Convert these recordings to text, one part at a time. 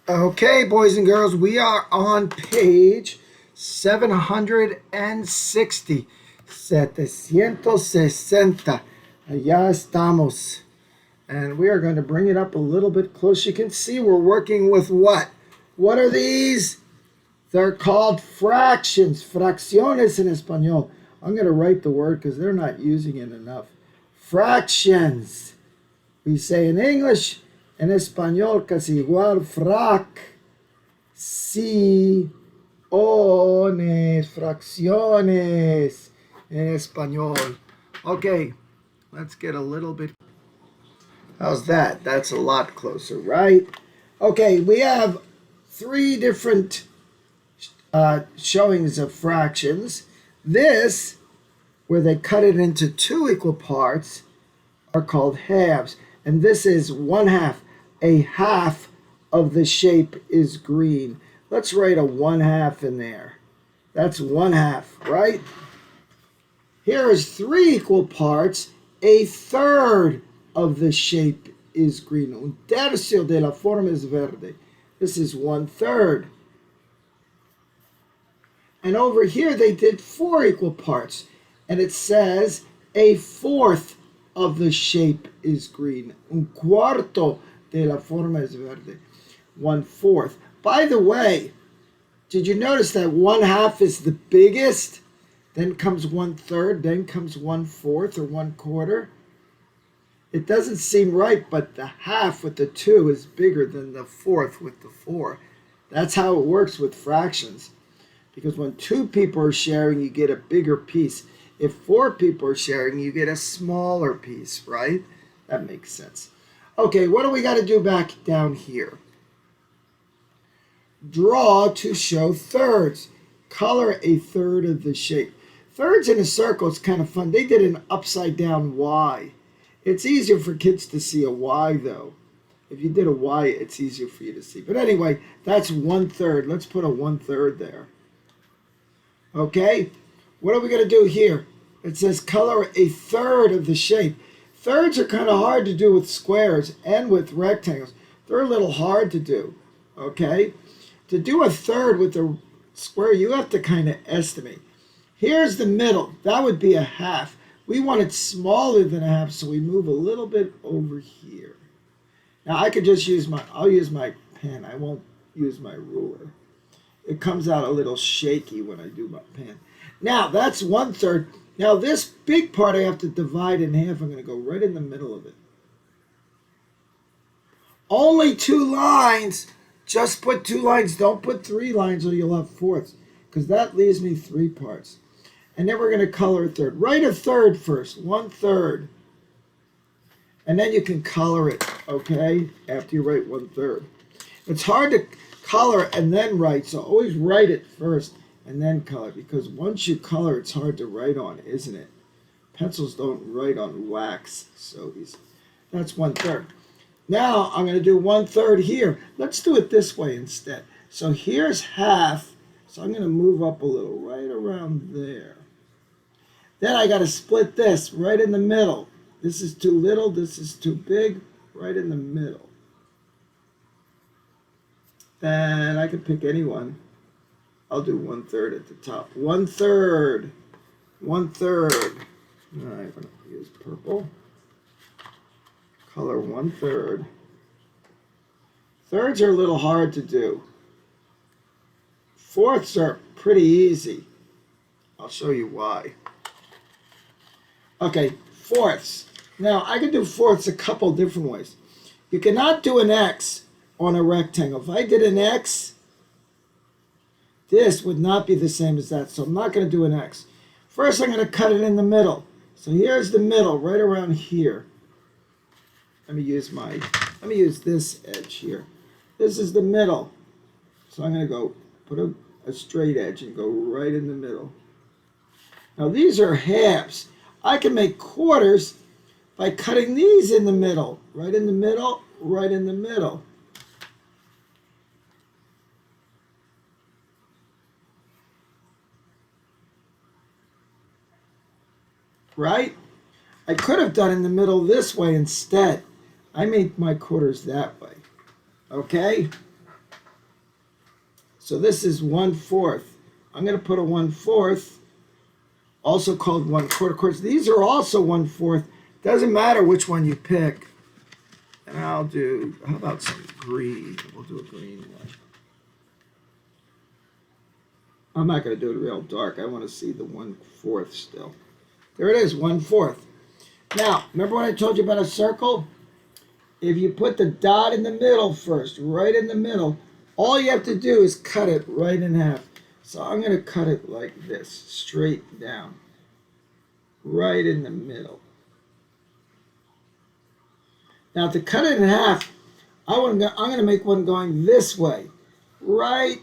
Okay, boys and girls, we are on page 760. 760. Allá estamos. And we are going to bring it up a little bit close. You can see we're working with what? What are these? They're called fractions. Fracciones in Espanol. I'm going to write the word because they're not using it enough. Fractions. We say in English, en español casi igual, fracciones en español. Okay, let's get a little bit. How's that? That's a lot closer, right? Okay, we have three different showings of fractions. This, where they cut it into two equal parts, are called halves. And this is 1/2. A half of the shape is green. Let's write a 1/2 in there. That's 1/2, right? Here is three equal parts. A third of the shape is green. Un tercio de la forma es verde. This is 1/3. And over here they did four equal parts. And it says a fourth of the shape is green. Un cuarto de la forma es verde. 1/4. By the way, did you notice that 1/2 is the biggest? Then comes 1/3, then comes 1/4 or 1/4. It doesn't seem right, but the half with the 2 is bigger than the fourth with the 4. That's how it works with fractions. Because when 2 people are sharing, you get a bigger piece. If 4 people are sharing, you get a smaller piece, right? That makes sense. Okay, what do we got to do back down here? Draw to show thirds. Color a third of the shape. Thirds in a circle is kind of fun. They did an upside down Y. It's easier for kids to see a Y though. If you did a Y, it's easier for you to see. But anyway, that's 1/3. Let's put a 1/3 there. Okay, what are we going to do here? It says color a third of the shape. Thirds are kind of hard to do with squares and with rectangles. They're a little hard to do, okay? To do a third with a square, you have to kind of estimate. Here's the middle. That would be a half. We want it smaller than a half, so we move a little bit over here. Now I could just I'll use my pen. I won't use my ruler. It comes out a little shaky when I do my pen. Now that's 1/3. Now this big part I have to divide in half. I'm going to go right in the middle of it. Only 2 lines. Just put 2 lines. Don't put 3 lines or you'll have fourths. Because that leaves me 3 parts. And then we're going to color a third. Write a third first. 1/3. And then you can color it, okay? After you write 1/3. It's hard to color and then write, so always write it first and then color, because once you color, it's hard to write on, isn't it? Pencils don't write on wax so easy. That's 1/3. Now I'm going to do 1/3 here. Let's do it this way instead. So here's half, so I'm going to move up a little, right around there. Then I got to split this right in the middle. This is too little, this is too big, right in the middle. And I can pick any one. I'll do 1/3 at the top. 1/3. 1/3. All right, I'm going to use purple. Color 1/3. Thirds are a little hard to do. Fourths are pretty easy. I'll show you why. Okay, fourths. Now, I can do fourths a couple different ways. You cannot do an X on a rectangle. If I did an X, this would not be the same as that, so I'm not going to do an X. First, I'm going to cut it in the middle. So here's the middle, right around here. Let me use this edge here. This is the middle. So I'm going to go put a straight edge and go right in the middle. Now these are halves. I can make quarters by cutting these in the middle. Right in the middle, right in the middle. Right? I could have done in the middle this way instead. I made my quarters that way. Okay? So this is 1/4. I'm going to put a 1/4, also called 1/4. Of course, these are also 1/4. Doesn't matter which one you pick. And I'll do, how about some green? We'll do a green one. I'm not going to do it real dark. I want to see the 1/4 still. There it is, 1/4. Now, remember when I told you about a circle? If you put the dot in the middle first, right in the middle, all you have to do is cut it right in half. So I'm going to cut it like this, straight down, right in the middle. Now to cut it in half, I'm going to make one going this way, right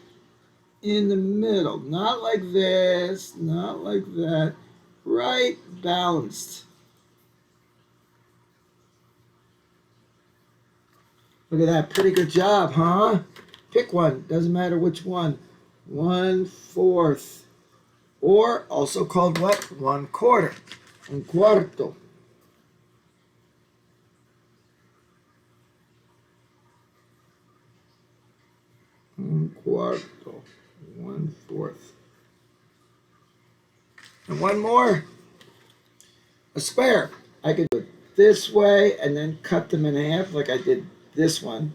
in the middle. Not like this, not like that, right balanced. Look at that, pretty good job, huh? Pick one, doesn't matter which one. 1/4, or also called what? 1/4, un cuarto. Un cuarto, 1/4. And one more, a square. I could do it this way and then cut them in half like I did this one.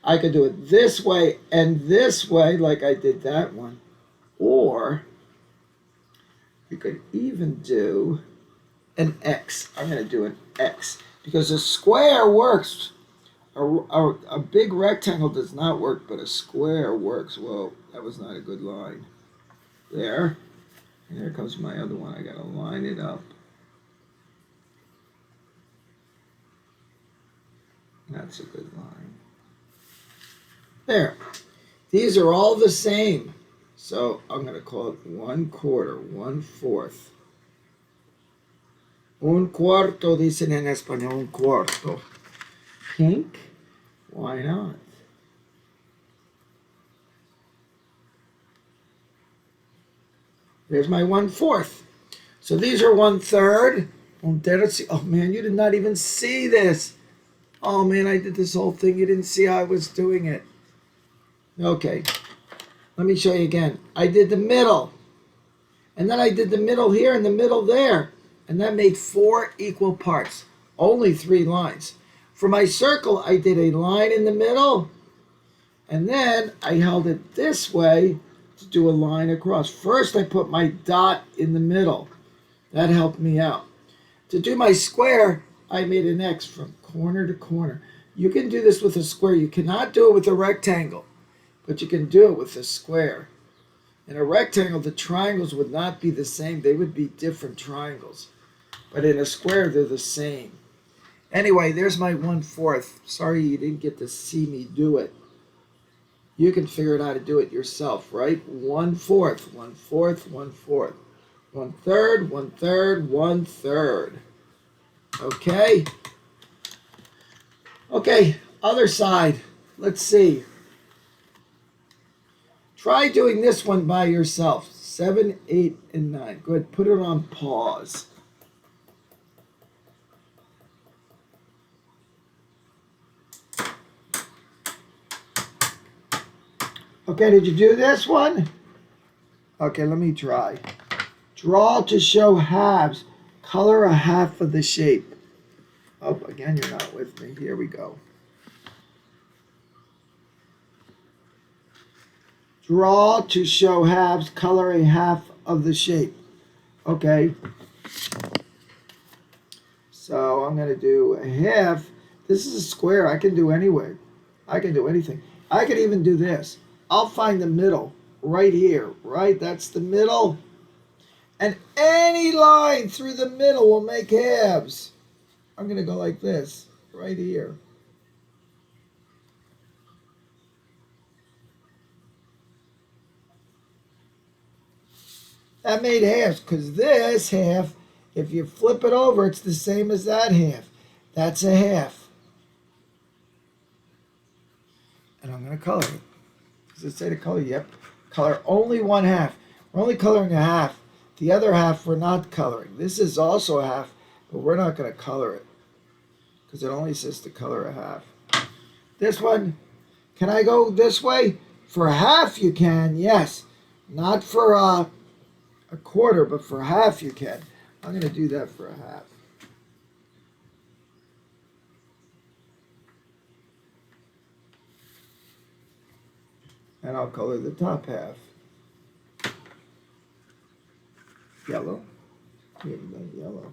I could do it this way and this way like I did that one. Or you could even do an X. I'm going to do an X because a square works. A big rectangle does not work, but a square works. Whoa, that was not a good line. There. And here comes my other one. I got to line it up. That's a good line. There. These are all the same. So I'm going to call it 1/4, 1/4. Un cuarto, dicen en español, un cuarto. Pink? Why not? There's my 1/4. So these are 1/3. Oh man, you did not even see this. Oh man, I did this whole thing. You didn't see how I was doing it. Okay, let me show you again. I did the middle. And then I did the middle here and the middle there. And that made 4 equal parts. Only 3 lines. For my circle, I did a line in the middle. And then I held it this way to do a line across. First, I put my dot in the middle. That helped me out. To do my square, I made an X from corner to corner. You can do this with a square. You cannot do it with a rectangle, but you can do it with a square. In a rectangle, the triangles would not be the same. They would be different triangles. But in a square, they're the same. Anyway, there's my 1/4. Sorry you didn't get to see me do it. You can figure out how to do it yourself, right? 1/4, 1/4, 1/4. 1/3, 1/3, 1/3. Okay? Okay, other side. Let's see. Try doing this one by yourself. 7, 8, and 9. Go ahead, put it on pause. Okay, did you do this one? Okay, let me try. Draw to show halves. Color a half of the shape. Oh, again, you're not with me. Here we go. Draw to show halves. Color a half of the shape. Okay. So I'm going to do a half. This is a square. I can do anyway. I can do anything. I can even do this. I'll find the middle right here, right? That's the middle. And any line through the middle will make halves. I'm going to go like this, right here. That made halves, because this half, if you flip it over, it's the same as that half. That's a half. And I'm going to color it. Does it say to color? Yep. Color only one half. We're only coloring a half. The other half we're not coloring. This is also a half, but we're not going to color it because it only says to color a half. This one, can I go this way? For half you can, yes. Not for a quarter, but for half you can. I'm going to do that for a half. And I'll color the top half. Yellow. We haven't done yellow.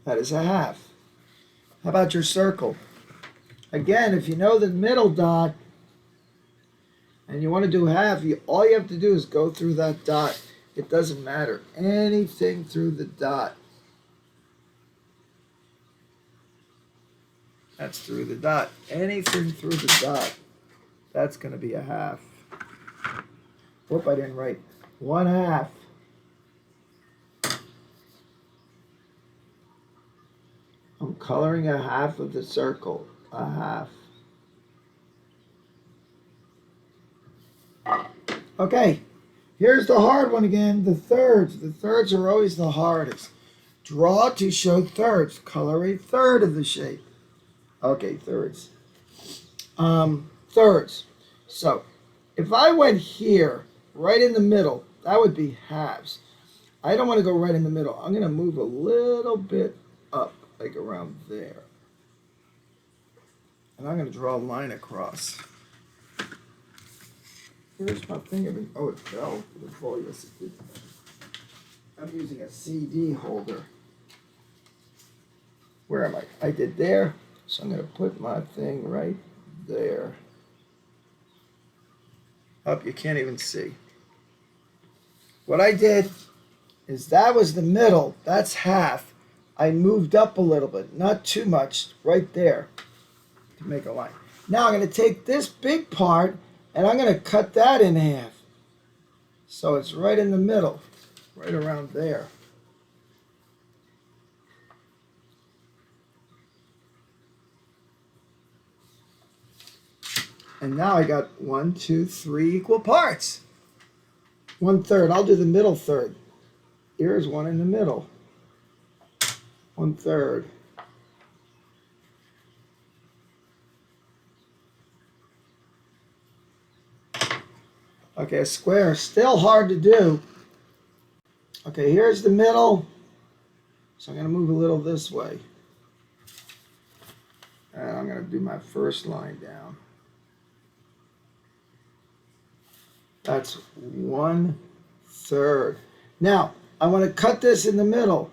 That is a half. How about your circle? Again, if you know the middle dot and you want to do half, all you have to do is go through that dot. It doesn't matter. Anything through the dot. That's through the dot. Anything through the dot. That's going to be a half. Whoop, I didn't write. 1/2. I'm coloring a half of the circle. A half. Okay, here's the hard one again, the thirds. The thirds are always the hardest. Draw to show thirds. Color a third of the shape. Okay, thirds. Thirds. So, if I went here, right in the middle, that would be halves. I don't want to go right in the middle. I'm going to move a little bit up, like around there. And I'm going to draw a line across. Where's my finger? Oh, it fell. It would fall. Yes, it did. I'm using a CD holder. Where am I? I did there. So I'm going to put my thing right there. Up, you can't even see. What I did is that was the middle. That's half. I moved up a little bit, not too much, right there to make a line. Now I'm going to take this big part and I'm going to cut that in half. So it's right in the middle, right around there. And now I got 1, 2, 3 equal parts. 1/3. I'll do the middle third. Here's one in the middle. 1/3. Okay, a square. Still hard to do. Okay, here's the middle. So I'm going to move a little this way. And I'm going to do my first line down. That's 1/3. Now, I want to cut this in the middle.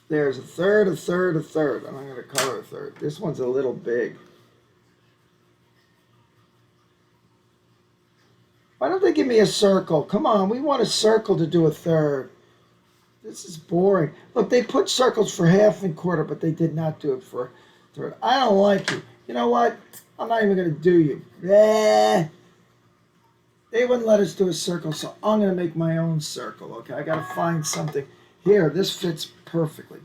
There's a third, a third, a third. And I'm going to color a third. This one's a little big. Why don't they give me a circle? Come on, we want a circle to do a third. This is boring. Look, they put circles for half and quarter, but they did not do it for third. I don't like you. You know what? I'm not even going to do you. They wouldn't let us do a circle, so I'm going to make my own circle, okay? I got to find something. Here, this fits perfectly.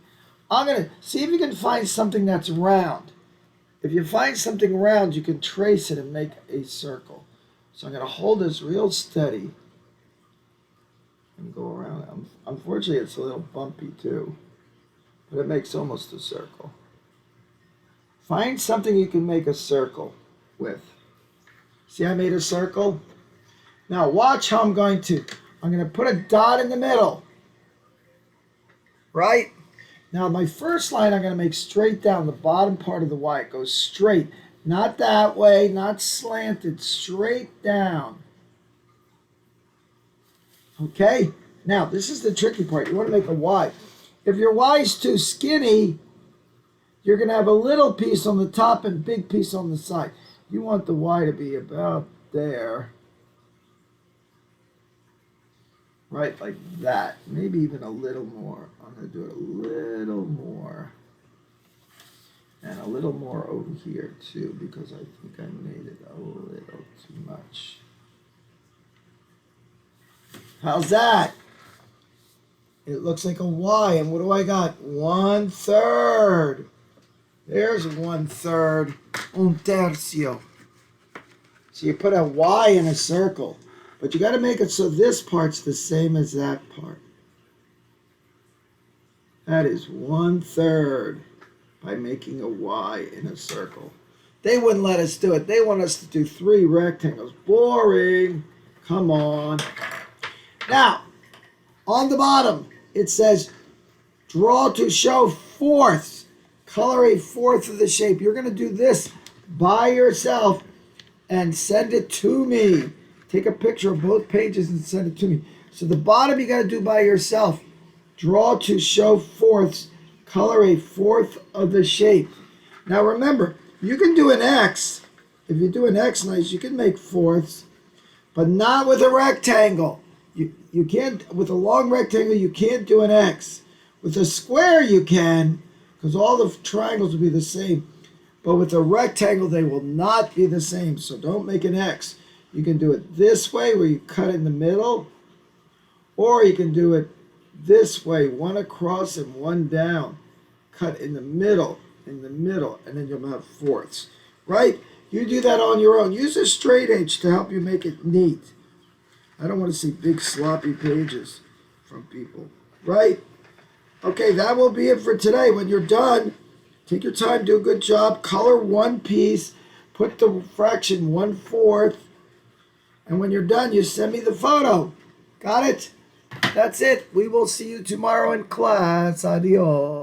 I'm going to see if you can find something that's round. If you find something round, you can trace it and make a circle. So I'm going to hold this real steady and go around. Unfortunately, it's a little bumpy too, but it makes almost a circle. Find something you can make a circle with. See, I made a circle. Now watch how I'm going to put a dot in the middle. Right? Now my first line I'm going to make straight down the bottom part of the Y. It goes straight. Not that way, not slanted, straight down. Okay? Now, this is the tricky part. You want to make a Y. If your Y is too skinny, you're going to have a little piece on the top and big piece on the side. You want the Y to be about there. Right, like that. Maybe even a little more. I'm going to do it a little more. And a little more over here too, because I think I made it a little too much. How's that? It looks like a Y, and what do I got? 1/3. There's 1/3. Un tercio. So you put a Y in a circle, but you got to make it so this part's the same as that part. That is 1/3 by making a Y in a circle. They wouldn't let us do it. They want us to do 3 rectangles. Boring. Come on. Now, on the bottom, it says, draw to show fourths. Color a fourth of the shape. You're going to do this by yourself and send it to me. Take a picture of both pages and send it to me. So the bottom you got to do by yourself. Draw to show fourths. Color a fourth of the shape. Now remember, you can do an X. If you do an X nice, you can make fourths, but not with a rectangle. You can't, with a long rectangle, you can't do an X. With a square you can, because all the triangles will be the same. But with a rectangle, they will not be the same. So don't make an X. You can do it this way, where you cut in the middle, or you can do it this way, one across and one down. Cut in the middle, and then you'll have fourths. Right? You do that on your own. Use a straight edge to help you make it neat. I don't want to see big sloppy pages from people. Right? Okay, that will be it for today. When you're done, take your time, do a good job, color one piece, put the fraction 1/4, and when you're done, you send me the photo. Got it? That's it. We will see you tomorrow in class. Adios.